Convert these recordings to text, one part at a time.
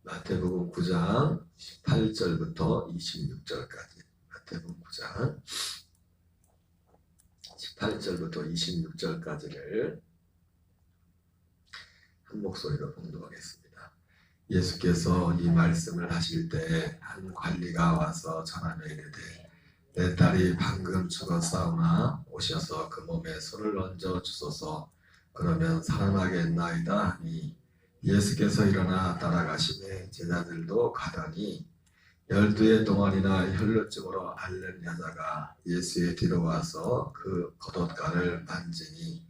마태복음 9장 18절부터 26절까지. 마태복음 9장 18절부터 26절까지를 한 목소리로 봉독하겠습니다. 예수께서 이 말씀을 하실 때 한 관리가 와서 전하며 이르되 내 딸이 방금 죽었사오나 오셔서 그 몸에 손을 얹어 주소서. 그러면 살아나겠나이다 하니 예수께서 일어나 따라가시매 제자들도 가더니 12의 동안이나 혈루증으로 앓는 여자가 예수의 뒤로 와서 그 겉옷가를 만지니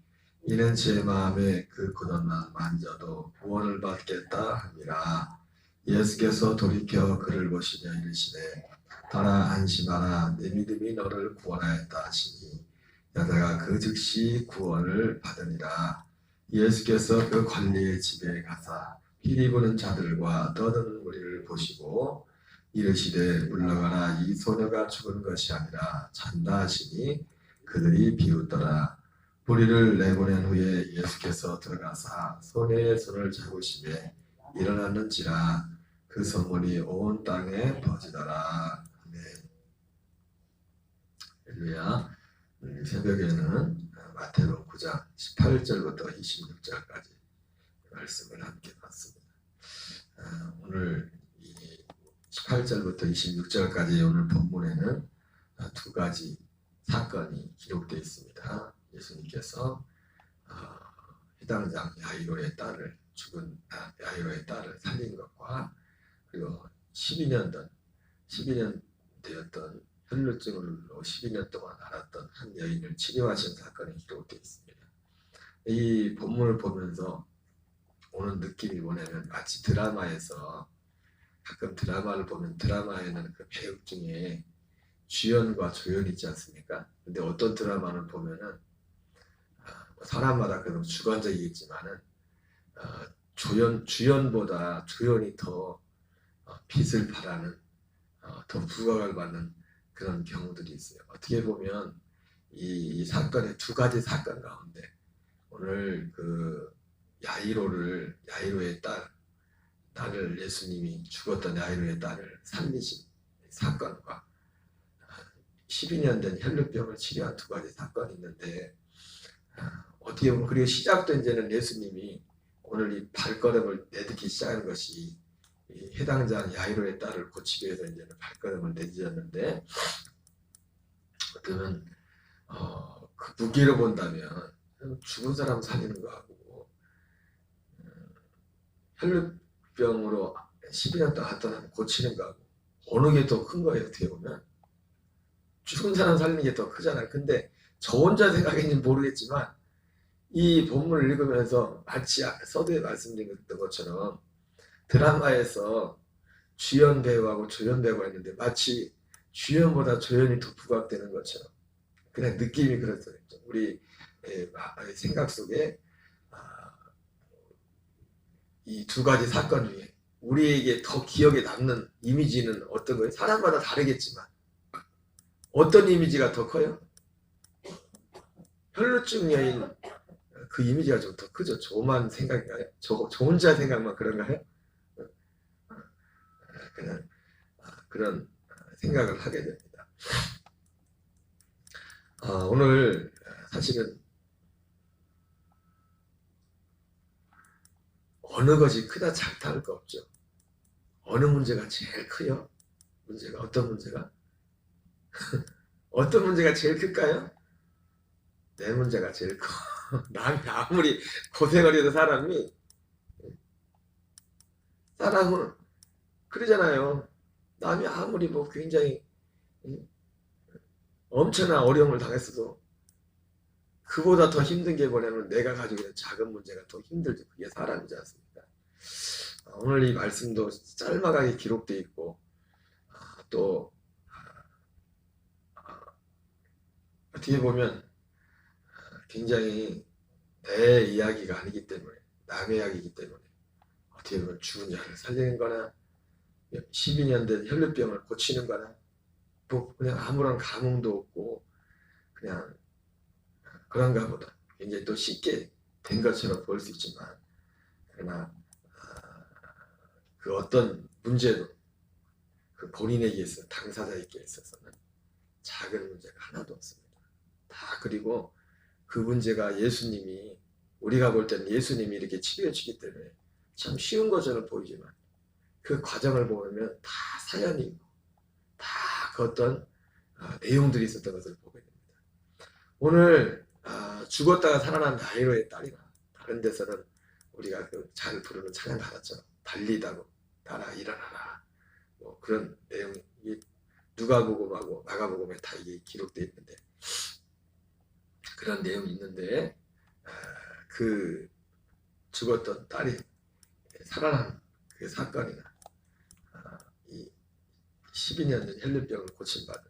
이는 제 마음에 그 겉옷만 만져도 구원을 받겠다 함이라. 예수께서 돌이켜 그를 보시며 이르시되 따라 안심하라, 내 믿음이 너를 구원하였다 하시니 여자가 그 즉시 구원을 받으니라. 예수께서 그 관리의 집에 가사 피리 부는 자들과 떠드는 무리를 보시고 이르시되 물러가라, 이 소녀가 죽은 것이 아니라 잔다 하시니 그들이 비웃더라. 무리를 내보낸 후에 예수께서 들어가사 소녀의 손을 잡으시매 일어났는지라. 그 소문이 온 땅에 퍼지더라. 아멘. 할렐루야. 새벽에는 마태복음 9장 18절부터 26절까지 말씀을 함께 봤습니다. 오늘 18절부터 26절까지 오늘 본문에는 두 가지 사건이 기록되어 있습니다. 예수님께서 해당장 야이로의 딸을 죽은 야이로의 딸을 살린 것과 그리고 12년 되었던 혈루증으로 12년 동안 앓았던 한 여인을 치료하신 사건이 기록되어 있습니다. 이 본문을 보면서 오는 느낌이 뭐냐면 마치 드라마에서 가끔 드라마를 보면 드라마에는 그 배우 중에 주연과 조연이 있지 않습니까? 근데 어떤 드라마는 보면은 사람마다 그런 주관적이겠지만은 주연보다 조연이 더 빛을 발하는 더 부각을 받는 그런 경우들이 있어요. 어떻게 보면 이 사건의 두 가지 사건 가운데 오늘 그 야이로의 딸을 예수님이 죽었던 야이로의 딸을 살리신 사건과 12년 된 혈루병을 치료한 두 가지 사건이 있는데 어떻게 보면 그리고 시작된 이제는 예수님이 오늘 이 발걸음을 내딛기 시작한 것이 이 해당장 야이로의 딸을 고치기 위해서 이제는 발걸음을 내딛었는데 어쩌면 그 무게로 본다면 죽은 사람 살리는 거하고 혈루병으로 12년 동안 앓던 사람 고치는 거하고 어느 게 더 큰 거예요. 어떻게 보면 죽은 사람 살리는 게 더 크잖아요. 근데 저 혼자 생각인지 모르겠지만 이 본문을 읽으면서 마치 서두에 말씀드렸던 것처럼 드라마에서 주연 배우하고 조연 배우가 있는데 마치 주연보다 조연이 더 부각되는 것처럼 그냥 느낌이 그렇더라고요. 우리 생각 속에 이 두 가지 사건 중에 우리에게 더 기억에 남는 이미지는 어떤 거예요? 사람마다 다르겠지만 어떤 이미지가 더 커요? 혈루증 여인 그 이미지가 좀 더 크죠. 저만 생각인가요? 저 혼자 생각만 그런가요? 그냥 그런 생각을 하게 됩니다. 오늘 사실은 어느 것이 크다 작다 할 거 없죠. 어느 문제가 제일 커요? 문제가 어떤 문제가? 어떤 문제가 제일 클까요? 내 문제가 제일 커. 남이 아무리 고생을 해도 사람은 그러잖아요. 남이 아무리 뭐 굉장히 엄청난 어려움을 당했어도 그보다 더 힘든 게 뭐냐면 내가 가지고 있는 작은 문제가 더 힘들죠. 그게 사람이지 않습니까? 오늘 이 말씀도 짤막하게 기록되어 있고 또 어떻게 보면 굉장히 내 이야기가 아니기 때문에 남의 이야기이기 때문에 어떻게 보면 죽은 자를 살리는 거나 12년 된 혈루병을 고치는 거나 뭐 그냥 아무런 감흥도 없고 그냥 그런가 보다 굉장히 또 쉽게 된 것처럼 보일 수 있지만 그러나 그 어떤 문제도 그 본인에게 있어 당사자에게 있어서는 작은 문제가 하나도 없습니다. 다 그리고 그 문제가 예수님이 우리가 볼 때는 예수님이 이렇게 치료해 주기 때문에 참 쉬운 것처럼 보이지만 그 과정을 보면 다 사연이 있고 다 그 어떤 내용들이 있었던 것을 보게 됩니다. 오늘 죽었다가 살아난 야이로의 딸이나 다른 데서는 우리가 그 잘 부르는 찬양 가사처럼 달리다고 따라 일어나라 뭐 그런 내용이 누가복음하고 마가복음에 다 이게 기록되어 있는데 그런 내용이 있는데 그 죽었던 딸이 살아난 그 사건이나 이 12년 전 혈류병을 고침받은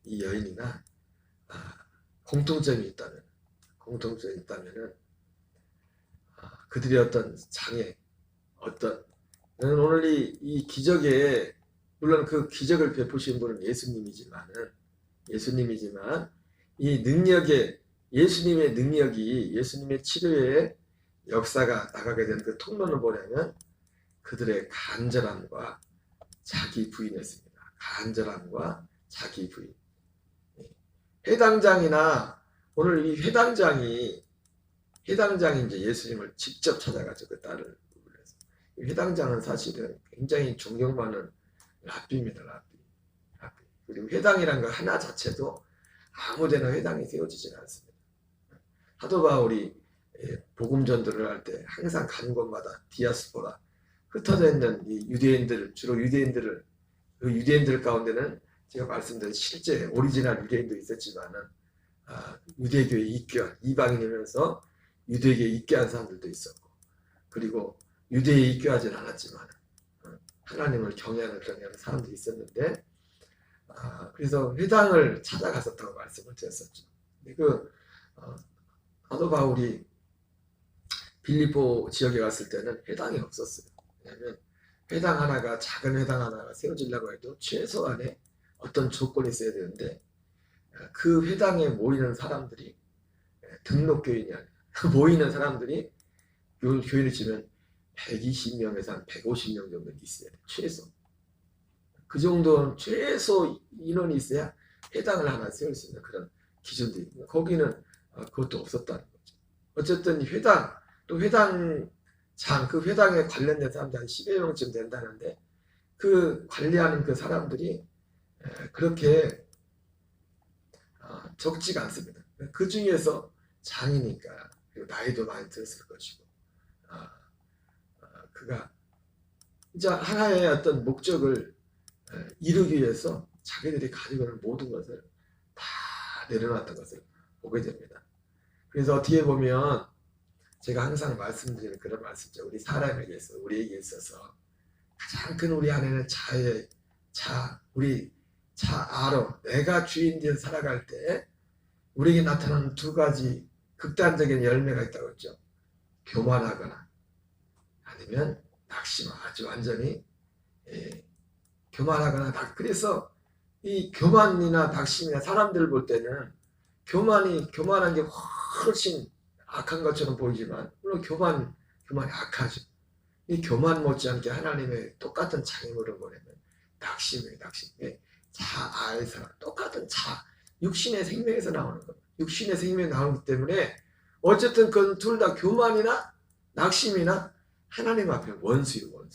이 여인이나 공통점이 있다면은 그들의 어떤 장애 어떤 오늘 이 기적에 물론 그 기적을 베푸신 분은 예수님이지만 이 능력에 예수님의 능력이 예수님의 치료의 역사가 나가게 된 그 통로는 뭐냐면 그들의 간절함과 자기 부인이었습니다. 간절함과 자기 부인. 회당장이나 오늘 이 회당장이 이제 예수님을 직접 찾아가지고 그 딸을 불러서 회당장은 사실은 굉장히 존경받는 랍비입니다. 랍비. 그리고 회당이란 거 하나 자체도 아무데나 회당이 세워지지는 않습니다. 사도바 우리 복음전도를 할 때 항상 가는 곳마다 디아스포라 흩어져 있는 이 유대인들 주로 유대인들 가운데는 제가 말씀드린 실제 오리지널 유대인도 있었지만은 유대교에 입교한 이방인이면서 유대교에 입교한 사람들도 있었고 그리고 유대에 입교하지는 않았지만 하나님을 경외하는 사람들이 있었는데 그래서 회당을 찾아갔었다고 말씀을 드렸었죠. 그 사도 바울이 빌립보 지역에 갔을 때는 회당이 없었어요. 왜냐하면 작은 회당 하나가 세워지려고 해도 최소한의 어떤 조건이 있어야 되는데 그 회당에 모이는 사람들이 등록교인이 아니라 모이는 사람들이 교인을 치면 120명에서 한 150명 정도 있어야 돼요. 최소. 그 정도 최소 인원이 있어야 회당을 하나 세울 수 있는 그런 기준도 있고 거기는 그것도 없었다는 거죠. 어쨌든 회당 또 회당장 그 회당에 관련된 사람들이 한 10여 명쯤 된다는데 그 관리하는 그 사람들이 그렇게 적지가 않습니다. 그 중에서 장이니까 그리고 나이도 많이 들었을 것이고 그가 이제 하나의 어떤 목적을 이루기 위해서 자기들이 가지고 있는 모든 것을 다 내려놨던 것을 보게 됩니다. 그래서 뒤에 보면 제가 항상 말씀드리는 그런 말씀이죠. 우리에게 있어서 가장 큰 우리 안에는 자아로 내가 주인 되어 살아갈 때 우리에게 나타나는 두 가지 극단적인 열매가 있다고 했죠. 교만하거나 아니면 낙심, 아주 완전히 교만하거나 그래서 이 교만이나 낙심이나 사람들을 볼 때는 교만한 게 훨씬 악한 것처럼 보이지만 물론 교만이 악하죠. 이 교만 못지않게 하나님의 똑같은 장애물을 보내면 낙심이에요. 자아에서 똑같은 육신의 생명에서 나오는 겁니다. 육신의 생명이 나오기 때문에 어쨌든 그건 둘 다 교만이나 낙심이나 하나님 앞에 원수예요.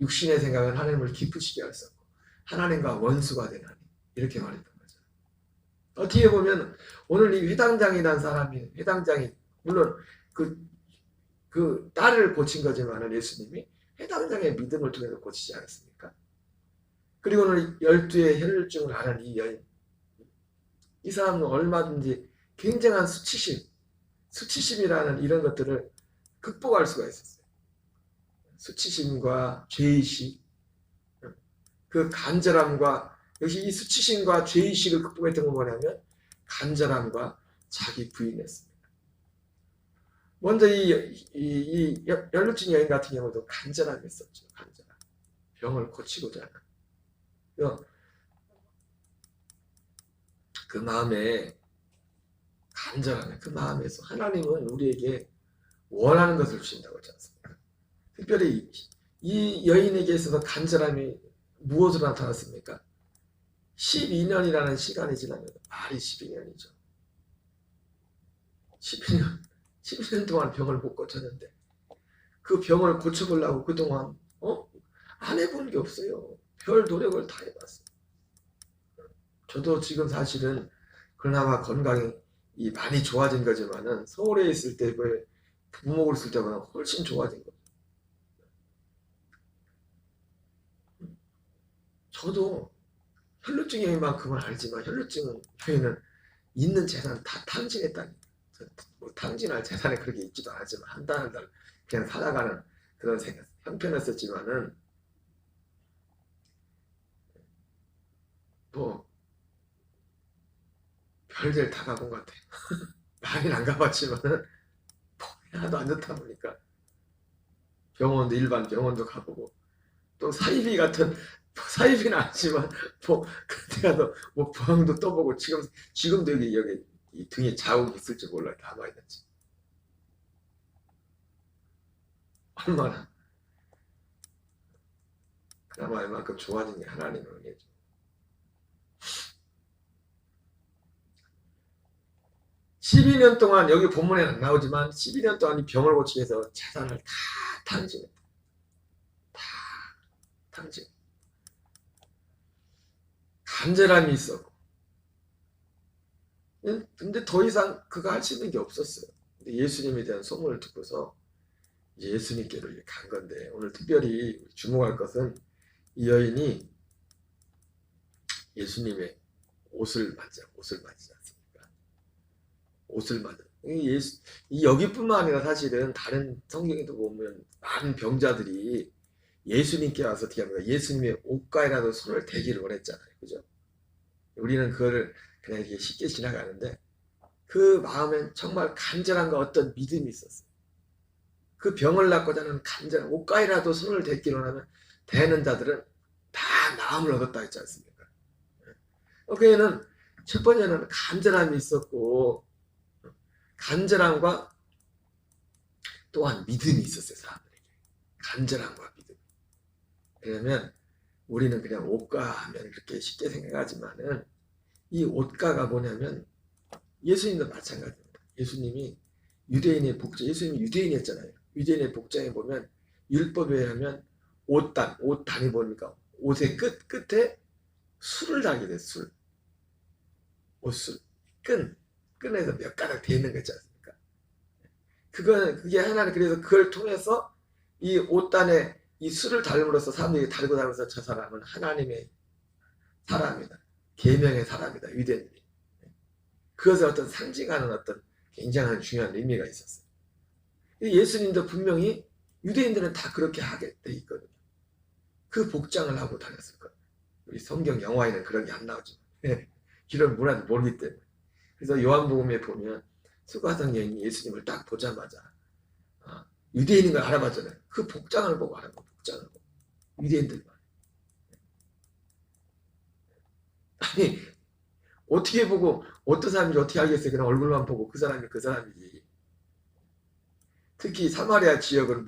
육신의 생각은 하나님을 기쁘시게 할 수 없고 하나님과 원수가 되나니 이렇게 말했던 거죠. 어떻게 보면 오늘 이 회당장이 물론 그 딸을 고친 거지만 예수님이 회당장의 믿음을 통해서 고치지 않았습니까? 그리고 오늘 12의 혈류증을 앓은 이 여인 이 사람은 얼마든지 굉장한 수치심이라는 이런 것들을 극복할 수가 있었어요. 수치심과 죄의식 그 간절함과 역시 이 수치심과 죄의식을 극복했던 건 뭐냐면 간절함과 자기 부인이었습니다. 먼저 이 혈류증 여인 같은 경우도 간절함이 있었죠. 간절함. 병을 고치고자 하는. 그 마음에 간절함에 그 마음에서 하나님은 우리에게 원하는 것을 주신다고 하지 않습니까? 특별히 이 여인에게 있어서 간절함이 무엇으로 나타났습니까? 12년이라는 시간이 지나면 말이 12년이죠. 12년 동안 병을 못 고쳤는데 그 병을 고쳐보려고 그동안 안 해본 게 없어요. 별 노력을 다 해봤어요. 저도 지금 사실은 그나마 건강이 많이 좋아진 거지만은 서울에 있을 때 부모를 있을 때보다 훨씬 좋아진 거예요. 저도 혈루증만큼은 알지만 혈루증에는 있는 재산 다 탕진했다니. 뭐 탕진할 재산이 그렇게 있지도 않았지만 한 달 한 달 그냥 살아가는 그런 형편이었었지만은 뭐 별들 다 가본 것 같아요. 많이는 안 가봤지만은 하나도 안 좋다 보니까 병원도 일반 병원도 가보고 또 사이비 같은 사이비는 아니지만 뭐 그때 가서 뭐 부항도 떠보고 지금도 여기 이 등에 자국이 있을지 몰라요. 다 많이 났지. 얼마나 그나마 이만큼 좋아진 게 하나님의 은혜죠. (12년) 동안 여기 본문에 안 나오지만 12년 동안 이 병을 고치기 위해서 재산을 다 탕진했다. 다 탕진. 간절함이 있었고. 근데 더 이상 그가 할 수 있는 게 없었어요. 근데 예수님에 대한 소문을 듣고서 예수님께로 간 건데 오늘 특별히 주목할 것은 이 여인이 예수님의 옷을 만지 않습니까? 옷을 만져. 여기뿐만 아니라 사실은 다른 성경에도 보면 많은 병자들이 예수님께 와서 어떻게 합니까? 예수님의 옷가에라도 손을 대기를 원했잖아요. 그죠? 우리는 그거를 그냥 이렇게 쉽게 지나가는데 그 마음엔 정말 간절함과 어떤 믿음이 있었어요. 그 병을 낫고자 하는 간절함, 옷가에라도 손을 대기로 하면 대는 자들은 다 나음을 얻었다 했지 않습니까? 그에는 첫 번째는 간절함이 있었고 간절함과 또한 믿음이 있었어요. 사람들에게 간절함과 믿음. 왜냐하면 우리는 그냥 옷가 하면 그렇게 쉽게 생각하지만은 이 옷가가 뭐냐면 예수님도 마찬가지입니다. 예수님이 유대인의 복장, 예수님이 유대인이었잖아요. 유대인의 복장에 보면 율법에 의하면 옷단이 뭡니까? 옷의 끝에 술을 달게 돼, 술. 옷술. 끈에서 몇 가닥 돼 있는 거 있지 않습니까? 그게 하나는 그래서 그걸 통해서 이 옷단에 이 술을 달므로써 사람들이 달고 다니면서 저 사람은 하나님의 사람이다. 계명의 사람이다. 유대인들이. 그것을 어떤 상징하는 어떤 굉장한 중요한 의미가 있었어요. 예수님도 분명히 유대인들은 다 그렇게 하게 돼 있거든요. 그 복장을 하고 다녔을 거예요. 우리 성경 영화에는 그런 게 안 나오죠. 이런 문화도 모르기 때문에. 그래서 요한복음에 보면 수가성 여인이 예수님을 딱 보자마자 유대인인 걸 알아봤잖아요. 그 복장을 보고 알아봐. 복장을 보고. 유대인들만. 아니 어떻게 보고 어떤 사람인지 어떻게 알겠어요. 그냥 얼굴만 보고 그 사람이 그 사람이지. 특히 사마리아 지역은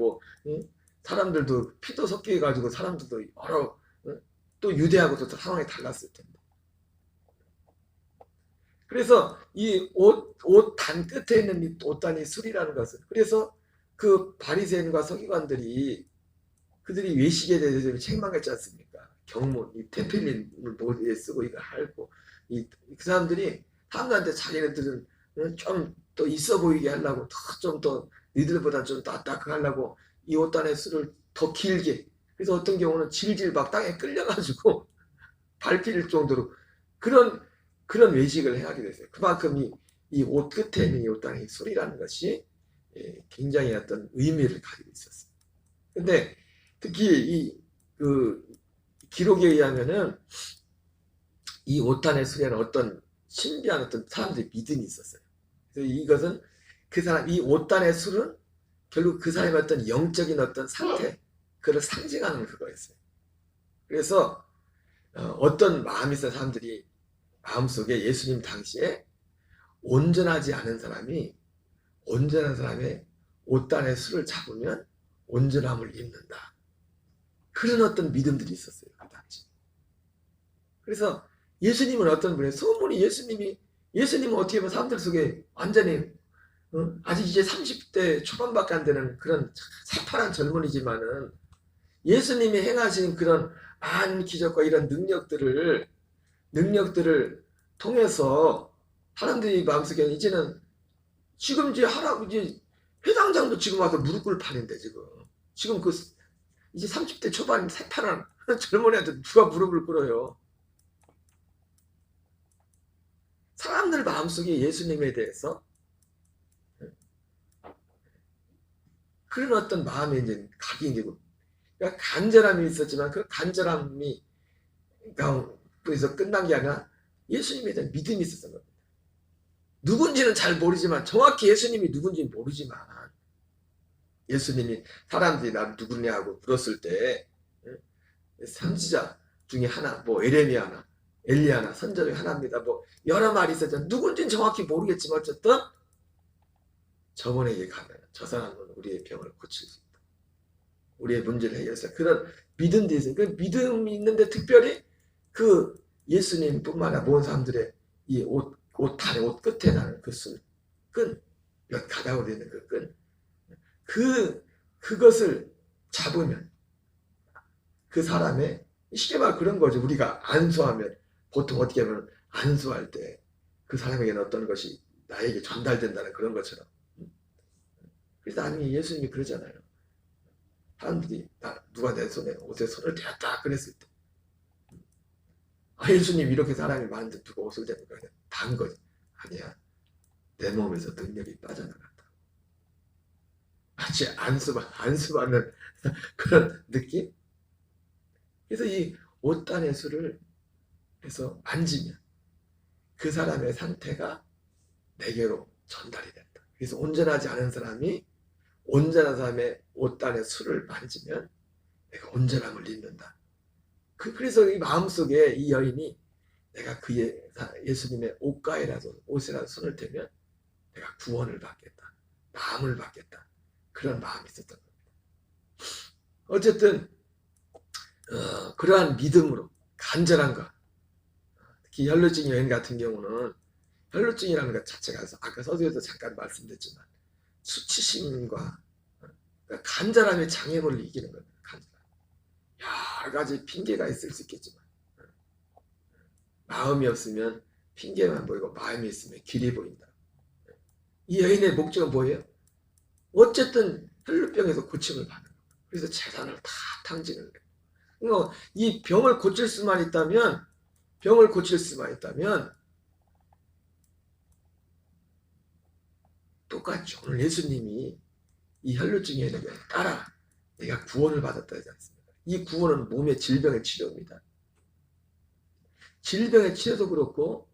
사람들도 피도 섞여 가지고 사람들도 여러 또 유대하고도 상황이 달랐을 텐데. 그래서 이 옷 단 끝에 있는 이 옷단이 술이라는 것은 그래서 그 바리새인과 서기관들이 그들이 외식에 대해서 책망했지 않습니까? 경문, 이 테필린을 머리에 쓰고 이거 할고 그 사람들이 사람들한테 자기네들은 좀 더 있어 보이게 하려고 좀 더 니들보다 좀 따뜻하게 하려고 이 옷단의 술을 더 길게 그래서 어떤 경우는 질질 막 땅에 끌려가지고 밟힐 정도로 그런 외식을 해하게 됐어요. 그만큼 이 옷 끝에 있는 이 옷단의 술이라는 것이 굉장히 어떤 의미를 가지고 있었어요. 근데 특히 그 기록에 의하면은 이 옷단의 술에는 어떤 신비한 어떤 사람들의 믿음이 있었어요. 그래서 이것은 이 옷단의 술은 결국 그 사람의 어떤 영적인 어떤 상태, 그걸 상징하는 그거였어요. 그래서 어떤 마음이 있어 사람들이 마음속에 예수님 당시에 온전하지 않은 사람이 온전한 사람의 옷단의 술을 잡으면 온전함을 입는다. 그런 어떤 믿음들이 있었어요. 그 당시. 그래서 예수님은 어떤 분이에요? 소문이 예수님은 어떻게 보면 사람들 속에 완전히 아직 이제 30대 초반밖에 안 되는 그런 새파란 젊은이지만은 예수님이 행하신 그런 많은 기적과 이런 능력들을 통해서 사람들이 마음속에 이제는 지금 이제 할아버지 회장장도 지금 와서 무릎 꿇을 판인데 지금 그 이제 30대 초반 새파란 젊은이한테 누가 무릎을 꿇어요? 사람들 마음속에 예수님에 대해서 그런 어떤 마음의 이제 각인이고, 그러니까 간절함이 있었지만 그 간절함이 그래서 끝난 게 아니라 예수님에 대한 믿음이 있었던 겁니다. 누군지는 잘 모르지만, 정확히 예수님이 누군지는 모르지만, 예수님이 사람들이 나 누구냐 하고 물었을 때 선지자 중에 하나, 뭐 에레미야나 엘리야나 선자 중에 하나입니다. 뭐 여러 말이 있었지만 누군지는 정확히 모르겠지만 어쨌든 저분에게 가면 저 사람은 우리의 병을 고칠 수 있다. 우리의 문제를 해결해서 그런 믿음도 있어요. 그 믿음이 있는데 특별히 그 예수님뿐만 아니라 모든 사람들의 이 옷단에 옷 끝에 나는 그 끈, 몇 가닥으로 되는 그 끈, 그것을 잡으면 그 사람의 쉽게 말 그런 거죠. 우리가 안수하면 보통 어떻게 하면 안수할 때 그 사람에게는 어떤 것이 나에게 전달된다는 그런 것처럼. 그래서 아니 예수님이 그러잖아요. 사람들이 누가 내 손에 옷에 손을 대었다 그랬을 때 예수님 이렇게 사람이 많은데 누가 옷을 대는 거야? 단 거지. 아니야. 내 몸에서 능력이 빠져나간다. 마치 안수받는 그런 느낌? 그래서 이 옷단의 수를 해서 만지면 그 사람의 상태가 내게로 전달이 된다. 그래서 온전하지 않은 사람이 온전한 사람의 옷단의 수를 만지면 내가 온전함을 입는다. 그래서 이 마음속에 이 여인이 내가 예수님의 옷에라도 손을 대면 내가 구원을 받겠다. 마음을 받겠다. 그런 마음이 있었던 겁니다. 어쨌든 그러한 믿음으로 간절함과 특히 혈루증 여인 같은 경우는 혈루증이라는 것 자체가 아까 서두에서 잠깐 말씀드렸지만 수치심과 간절함의 장애물을 이기는 겁니다. 간절함. 여러 가지 핑계가 있을 수 있겠지만 마음이 없으면 핑계만 보이고 마음이 있으면 길이 보인다. 이 여인의 목적은 뭐예요? 어쨌든 혈루병에서 고침을 받는 거예요. 그래서 재산을 다 탕진을 해요. 그러니까 이 병을 고칠 수만 있다면 똑같죠. 오늘 예수님이 이 혈루증에 있는 걸 따라 내가 구원을 받았다 하지 않습니까? 이 구원은 몸의 질병의 치료입니다. 질병의 치료도 그렇고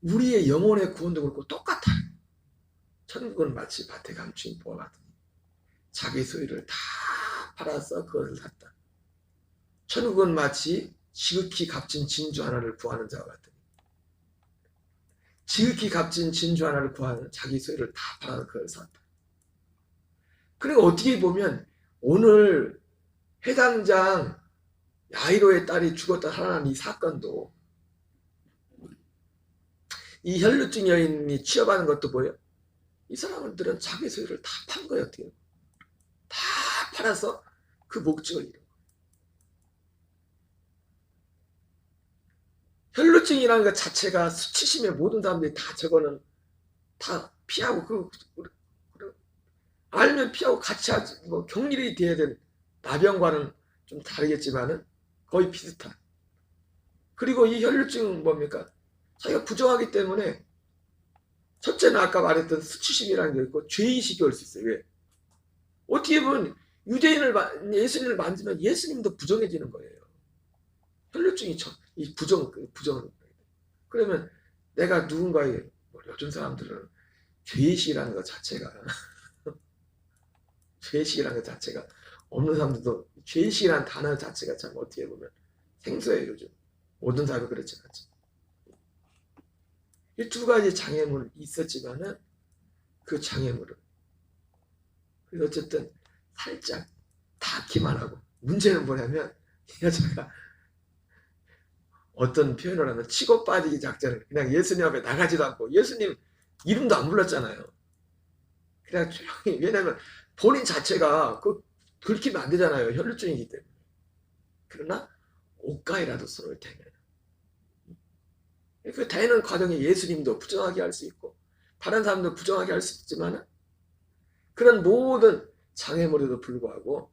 우리의 영혼의 구원도 그렇고 똑같아요. 천국은 마치 밭에 감추인 보화 같으니 자기 소유를 다 팔아서 그것을 샀다. 천국은 마치 지극히 값진 진주 하나를 구하는 자와 같으니 지극히 값진 진주 하나를 구하는 자기 소유를 다 팔아서 그걸 샀다. 그리고 어떻게 보면 오늘 해당장 야이로의 딸이 죽었다 살아난 이 사건도 이 혈루증 여인이 취업하는 것도 뭐예요? 이 사람들은 자기 소유를 다 판 거예요. 어떻게 다 팔아서 그 목적을 이룬 거예요. 혈루증이라는 것 자체가 수치심에 모든 사람들이 다 저거는 다 피하고 알면 피하고 같이 하지. 뭐 격리를 돼야 되는 나병과는 좀 다르겠지만은 거의 비슷한. 그리고 이 혈루증은 뭡니까? 자기가 부정하기 때문에 첫째는 아까 말했던 수치심이라는 게 있고 죄의식이 올 수 있어요. 왜? 어떻게 보면 예수님을 만지면 예수님도 부정해지는 거예요. 혈루증이 이 부정. 그러면 내가 누군가에게 요즘 사람들은 죄의식이라는 것 자체가 없는 사람들도 죄의식이라는 단어 자체가 참 어떻게 보면 생소해요. 요즘 모든 사람이 그렇지 않죠. 이 두 가지 장애물이 있었지만은 그 장애물을 그래서 어쨌든 살짝 닿기만 하고 문제는 뭐냐면 이 여자가 어떤 표현을 하면 치고 빠지기 작전을 그냥 예수님 앞에 나가지도 않고 예수님 이름도 안 불렀잖아요. 그냥 조용히 왜냐면 본인 자체가 긁히면 안 되잖아요. 혈루증이기 때문에. 그러나 옷가에라도 손을 대면 그 대는 과정에 예수님도 부정하게 할 수 있고 다른 사람도 부정하게 할 수 있지만 그런 모든 장애물에도 불구하고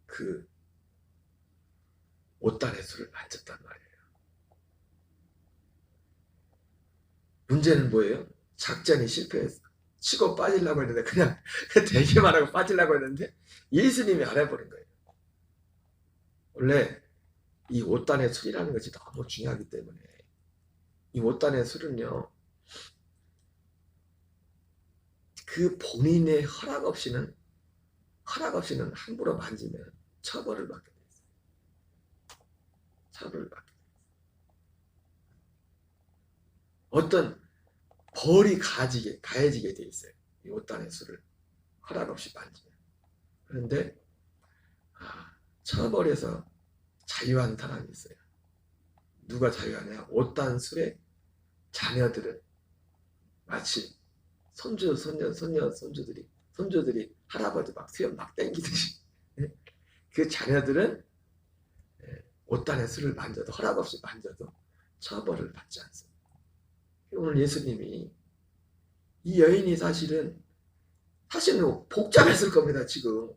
그 옷단의 술을 만졌단 말이에요. 문제는 뭐예요? 작전이 실패했어. 치고 빠지려고 했는데 그냥 대기만 하고 빠지려고 했는데 예수님이 알아버린 거예요. 원래 이 옷단의 술이라는 것이 너무 중요하기 때문에 이 옷단의 술은요 그 본인의 허락 없이는 함부로 만지면 처벌을 받게 돼 있어요. 처벌을 받게 돼 있어요. 어떤 벌이 가해지게 돼 있어요. 이 옷단의 술을 허락 없이 만지면. 그런데 처벌에서 자유한 사람이 있어요. 누가 자유하냐? 옷단 술의 자녀들은 마치 손주들이 할아버지 막 수염 막 땡기듯이 그 자녀들은 옷단의 술을 만져도 허락 없이 만져도 처벌을 받지 않습니다. 오늘 예수님이 이 여인이 사실은 복잡했을 겁니다. 지금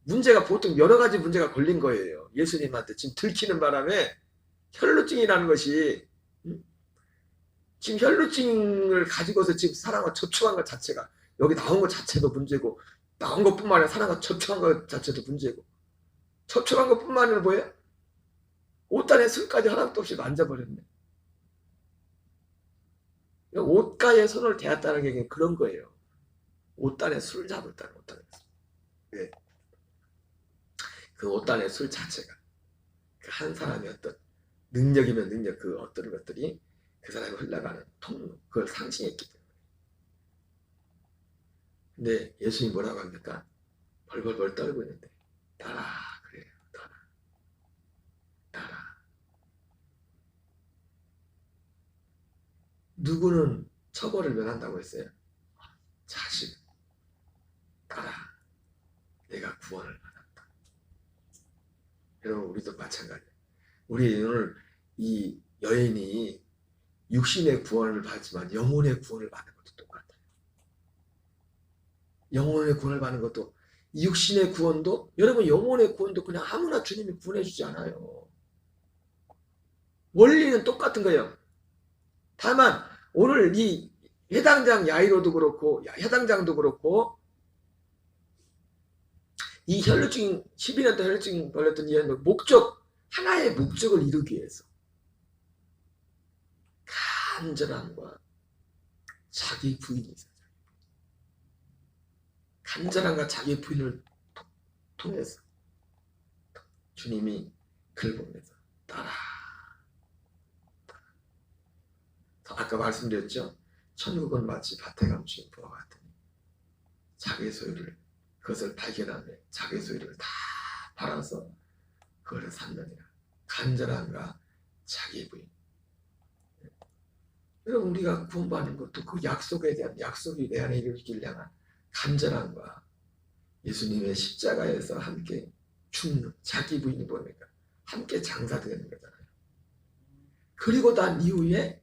문제가 보통 여러 가지 문제가 걸린 거예요. 예수님한테 지금 들키는 바람에 혈루증이라는 것이 지금 혈루증을 가지고서 지금 사람과 접촉한 것 자체가 여기 나온 것 자체도 문제고 나온 것뿐만 아니라 사람과 접촉한 것 자체도 문제고 접촉한 것뿐만 아니라 뭐예요? 옷단의 술까지 허락도 없이 만져버렸네. 옷가에 손을 대었다는 게 그런 거예요. 옷단에 술을 잡았다는 옷단에 술. 네. 그 옷단의 술 자체가 그 한 사람의 어떤 능력이면 능력 그 어떤 것들이 그 사람이 흘러가는 통로 그걸 상징했기 때문에. 근데 예수님이 뭐라고 합니까? 벌벌벌 떨고 있는데 따라 그래요. 따라. 누구는 처벌을 면한다고 했어요? 자식. 따라. 내가 구원을 받았다. 여러분 우리도 마찬가지예요. 우리 오늘 이 여인이 육신의 구원을 받지만 영혼의 구원을 받는 것도 똑같아요. 영혼의 구원을 받는 것도 육신의 구원도 여러분 영혼의 구원도 그냥 아무나 주님이 구원해 주지 않아요. 원리는 똑같은 거예요. 다만 오늘 이 해당장 야이로도 그렇고 해당장도 그렇고 이 혈루증 12년 동안 혈루증 걸렸던 이 여인도 하나의 목적을 이루기 위해서 간절함과 자기 부인이 있어요. 간절함과 자기 부인을 통해서 주님이 그를 보면서 따라. 아까 말씀드렸죠. 천국은 마치 밭에 감추인 부와 같으니 자기 소유를 그것을 발견하며 자기 소유를 다 팔아서 그것을 샀느니라. 간절함과 자기 부인. 여러분 우리가 구원받는 것도 그 약속에 대한 약속이 내 안에 이루어지길 향한 간절함과 예수님의 십자가에서 함께 죽는 자기 부인이 보니까 함께 장사되는 거잖아요. 그리고 난 이후에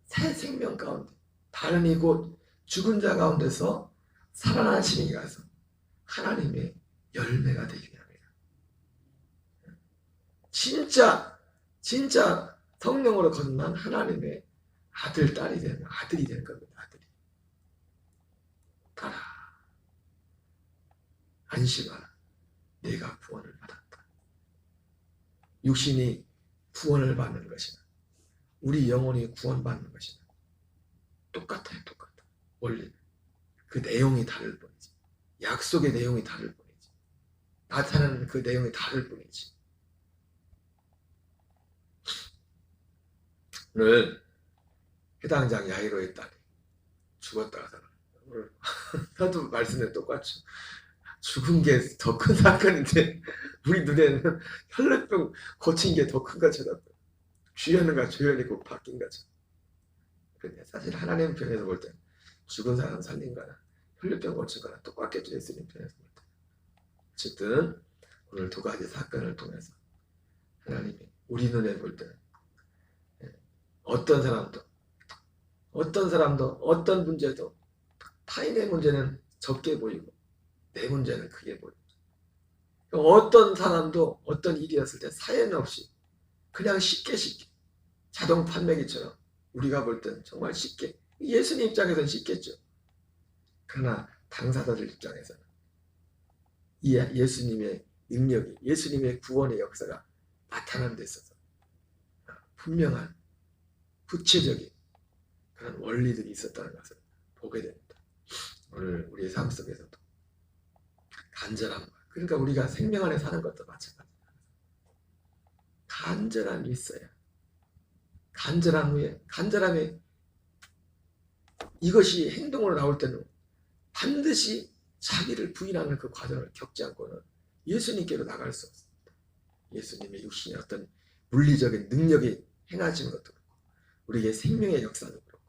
새 생명 가운데 다른 이곳 죽은 자 가운데서 살아나심이 가서 하나님의 열매가 되게 합니다. 진짜 성령으로 거듭난 하나님의 아들이 되는 겁니다. 아들이. 따라. 안심하라. 내가 구원을 받았다. 육신이 구원을 받는 것이나 우리 영혼이 구원받는 것이나 똑같아요. 원리는. 그 내용이 다를 뿐이지. 약속의 내용이 다를 뿐이지. 나타나는 그 내용이 다를 뿐이지. 오늘 해당장 야이로의 딸이 죽었다가 살아났다. 오늘 하도 말씀에 똑같죠. 죽은 게 더 큰 사건인데 우리 눈에는 혈루병 고친 게 더 큰 것처럼 주연과 조연이 곧 바뀐 거죠. 근데 사실 하나님 편에서 볼 때 죽은 사람 살린 거나 혈루병 고친 거나 똑같겠죠. 예수님 편에서 볼 때. 어쨌든 오늘 두 가지 사건을 통해서 하나님이 우리 눈에 볼 때 어떤 사람도 어떤 문제도 타인의 문제는 적게 보이고 내 문제는 크게 보이고 어떤 사람도 어떤 일이었을 때 사연 없이 그냥 쉽게 자동 판매기처럼 우리가 볼 때는 정말 쉽게 예수님 입장에서는 쉽겠죠. 그러나 당사자들 입장에서는 이 예수님의 능력이 예수님의 구원의 역사가 나타나는 데 있어서 분명한 구체적인 그런 원리들이 있었다는 것을 보게 됩니다. 오늘 우리의 삶 속에서도 간절함, 그러니까 우리가 생명 안에 사는 것도 마찬가지입니다. 간절함이 있어야 간절함에 이것이 행동으로 나올 때는 반드시 자기를 부인하는 그 과정을 겪지 않고는 예수님께로 나갈 수 없습니다. 예수님의 육신의 어떤 물리적인 능력이 행하시는 것도 그렇고 우리에게 생명의 역사도 그렇고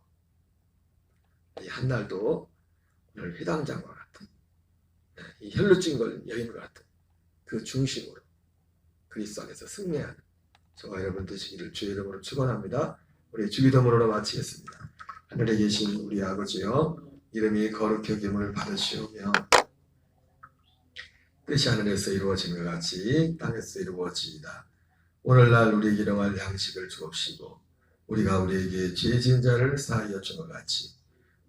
이 한날도 오늘 회당장과 같은 이 혈루증 걸린 여인과 같은 그 중심으로 그리스도 안에서 승리하는 저와 여러분 되시기를 주의 이름으로 축원합니다. 우리 주기도문으로 마치겠습니다. 하늘에 계신 우리 아버지여 이름이 거룩히 여김을 받으시오며 뜻이 하늘에서 이루어진 것 같이 땅에서 이루어지이다. 오늘날 우리에게 일용할 양식을 주옵시고 우리가 우리에게 죄 지은 자를 사하여 준 것 같이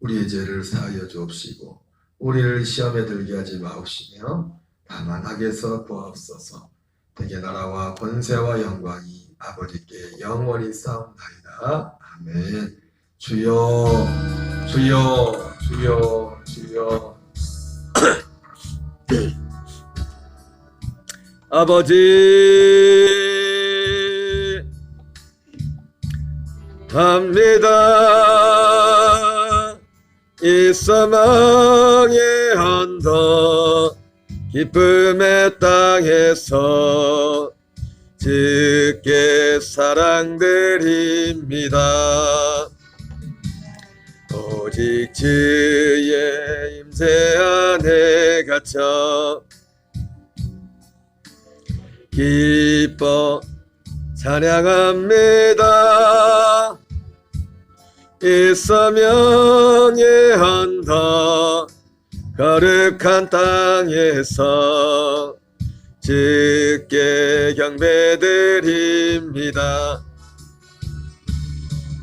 우리의 죄를 사하여 주옵시고 우리를 시험에 들게 하지 마옵시며 다만 악에서 구하옵소서. 대개 나라와 권세와 영광이 아버지께 영원히 싸움나이다. 아멘. 주여 주여 주여 주여. 아버지 합니다. 이 사망의 언덕 기쁨의 땅에서 주께 사랑드립니다. 오직 주의 임재 안에 갇혀 기뻐 찬양합니다. 이 사명의 언덕 거룩한 땅에서 주께 경배드립니다.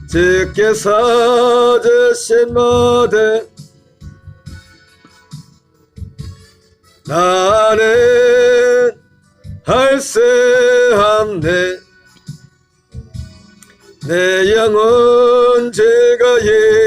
주께서 주신 모든 나는 할 수 없네. 내 영혼 즐거이